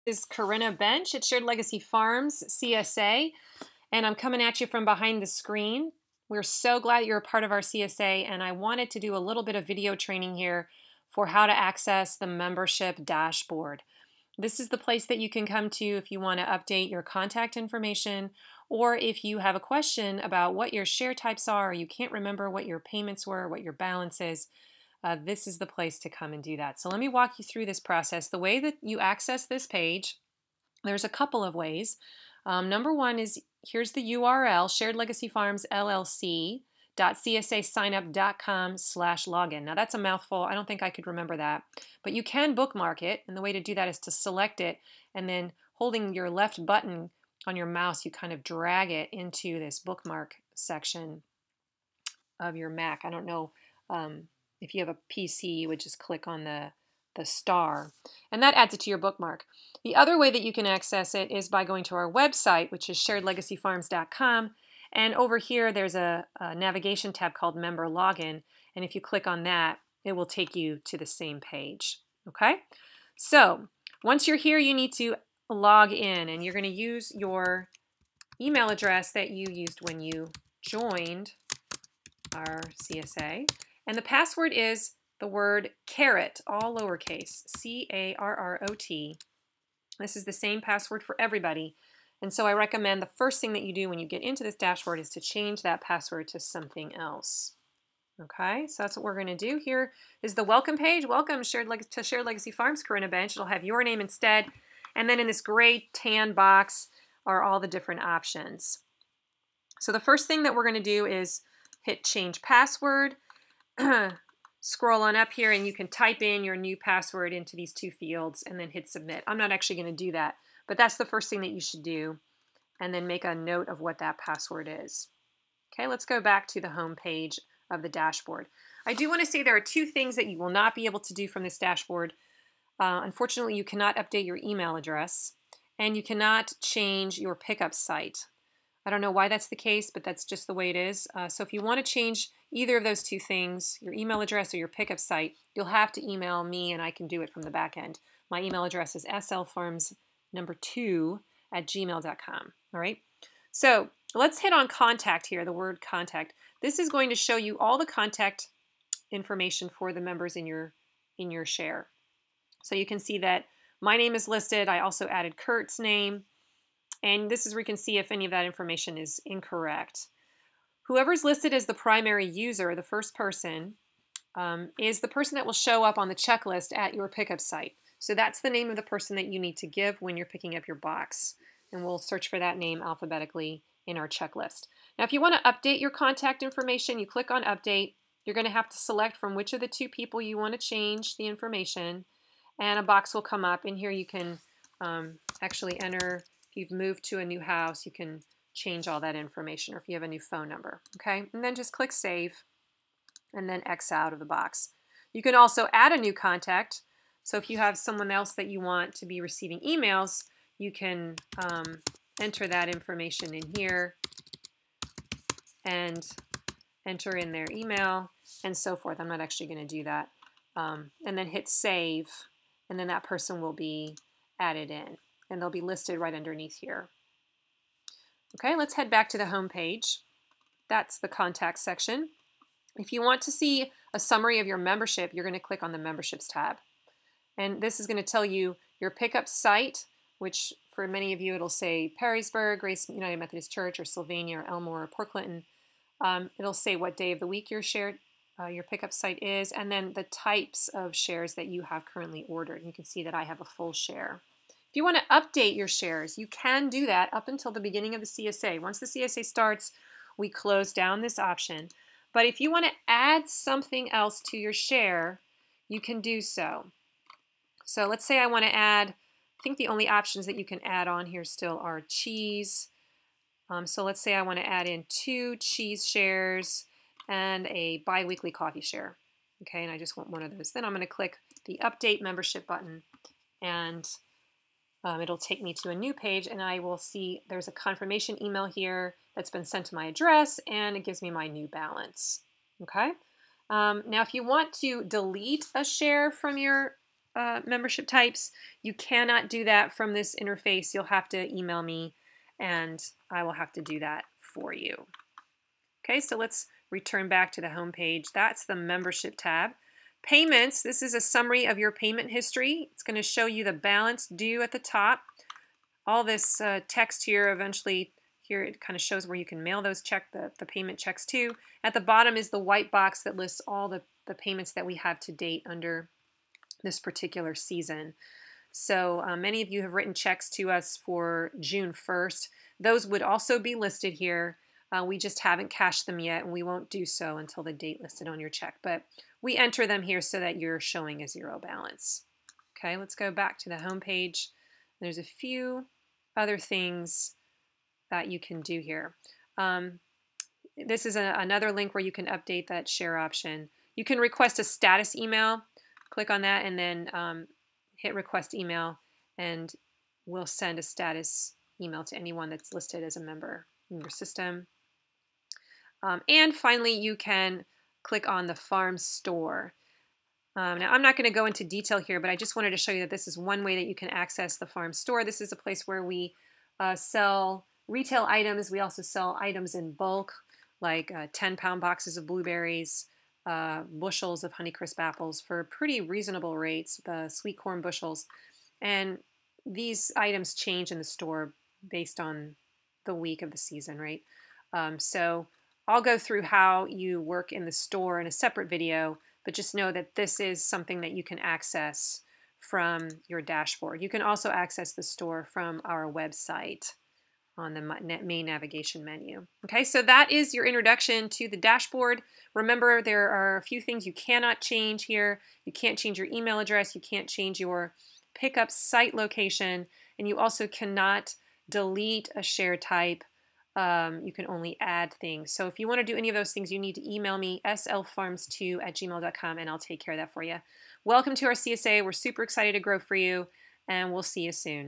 Is Corinna Bench at Shared Legacy Farms, CSA, and I'm coming at you from behind the screen. We're so glad that you're a part of our CSA, and I wanted to do a little bit of video training here for how to access the membership dashboard. This is the place that you can come to if you want to update your contact information, or if you have a question about what your share types are, or you can't remember what your payments were, what your balance is. This is the place to come and do that. So let me walk you through this process. The way that you access this page, there's a couple of ways. Number one is, here's the URL, sharedlegacyfarms.llc.csasignup.com/login. Now that's a mouthful. I don't think I could remember that. But you can bookmark it, and the way to do that is to select it, and then holding your left button on your mouse, you kind of drag it into this bookmark section of your Mac. I don't know if you have a PC, you would just click on the star, and that adds it to your bookmark. The other way that you can access it is by going to our website, which is sharedlegacyfarms.com, and over here there's a navigation tab called Member Login, and if you click on that, it will take you to the same page. Okay, so once you're here, you need to log in, and you're going to use your email address that you used when you joined our CSA. And the password is the word carrot, all lowercase, C-A-R-R-O-T. This is the same password for everybody. And so I recommend the first thing that you do when you get into this dashboard is to change that password to something else. Okay, so that's what we're going to do. Here is the welcome page. Welcome to Shared Legacy Farms, Corinna Bench. It'll have your name instead. And then in this gray tan box are all the different options. So the first thing that we're going to do is hit change password. Scroll on up here and you can type in your new password into these two fields and then hit submit. I'm not actually going to do that, but that's the first thing that you should do, and then make a note of what that password is. Okay, let's go back to the home page of the dashboard. I do want to say there are two things that you will not be able to do from this dashboard. Unfortunately, you cannot update your email address, and you cannot change your pickup site. I don't know why that's the case, but that's just the way it is. So if you want to change either of those two things, your email address or your pickup site, you'll have to email me and I can do it from the back end. My email address is slfarms2@gmail.com. All right. So let's hit on contact here, the word contact. This is going to show you all the contact information for the members in your share. So you can see that my name is listed. I also added Kurt's name. And this is where you can see if any of that information is incorrect. Whoever's listed as the primary user, the first person, is the person that will show up on the checklist at your pickup site. So that's the name of the person that you need to give when you're picking up your box. And we'll search for that name alphabetically in our checklist. Now, if you want to update your contact information, you click on Update. You're going to have to select from which of the two people you want to change the information. And a box will come up. In here you can actually enter. You've moved to a new house, you can change all that information, or if you have a new phone number, okay? And then just click Save, and then X out of the box. You can also add a new contact. So if you have someone else that you want to be receiving emails, you can enter that information in here and enter in their email and so forth. I'm not actually going to do that. And then hit Save, and then that person will be added in, and they'll be listed right underneath here. Okay, let's head back to the home page. That's the contact section. If you want to see a summary of your membership, you're going to click on the Memberships tab. And this is going to tell you your pickup site, which for many of you it'll say Perrysburg, Grace United Methodist Church, or Sylvania, or Elmore, or Port Clinton. It'll say what day of the week your pickup site is, and then the types of shares that you have currently ordered. You can see that I have a full share. If you want to update your shares, you can do that up until the beginning of the CSA. Once the CSA starts, we close down this option. But if you want to add something else to your share, you can do so. So let's say I want to add, I think the only options that you can add on here still are cheese. So let's say I want to add in 2 cheese shares and a bi-weekly coffee share. Okay, and I just want one of those. Then I'm going to click the Update Membership button, and it'll take me to a new page, and I will see there's a confirmation email here that's been sent to my address, and it gives me my new balance. Okay. Now, if you want to delete a share from your membership types. You cannot do that from this interface. You'll have to email me and I will have to do that for you. Okay, so let's return back to the home page. That's the membership tab. Payments, this is a summary of your payment history. It's going to show you the balance due at the top. All this text here, eventually here it kind of shows where you can mail those the payment checks to. At the bottom is the white box that lists all the payments that we have to date under this particular season. So many of you have written checks to us for June 1st. Those would also be listed here. We just haven't cashed them yet, and we won't do so until the date listed on your check. But we enter them here so that you're showing a zero balance. Okay, let's go back to the home page. There's a few other things that you can do here. This is another link where you can update that share option. You can request a status email. Click on that and then hit request email, and we'll send a status email to anyone that's listed as a member in your system. And finally, you can click on the farm store. Now, I'm not going to go into detail here, but I just wanted to show you that this is one way that you can access the farm store. This is a place where we sell retail items. We also sell items in bulk, like 10-pound boxes of blueberries, bushels of Honeycrisp apples for pretty reasonable rates, the sweet corn bushels. And these items change in the store based on the week of the season, right? So I'll go through how you work in the store in a separate video, but just know that this is something that you can access from your dashboard. You can also access the store from our website on the main navigation menu. Okay, so that is your introduction to the dashboard. Remember, there are a few things you cannot change here. You can't change your email address, you can't change your pickup site location, and you also cannot delete a share type. You can only add things. So if you want to do any of those things, you need to email me, slfarms2@gmail.com, and I'll take care of that for you. Welcome to our CSA. We're super excited to grow for you, and we'll see you soon.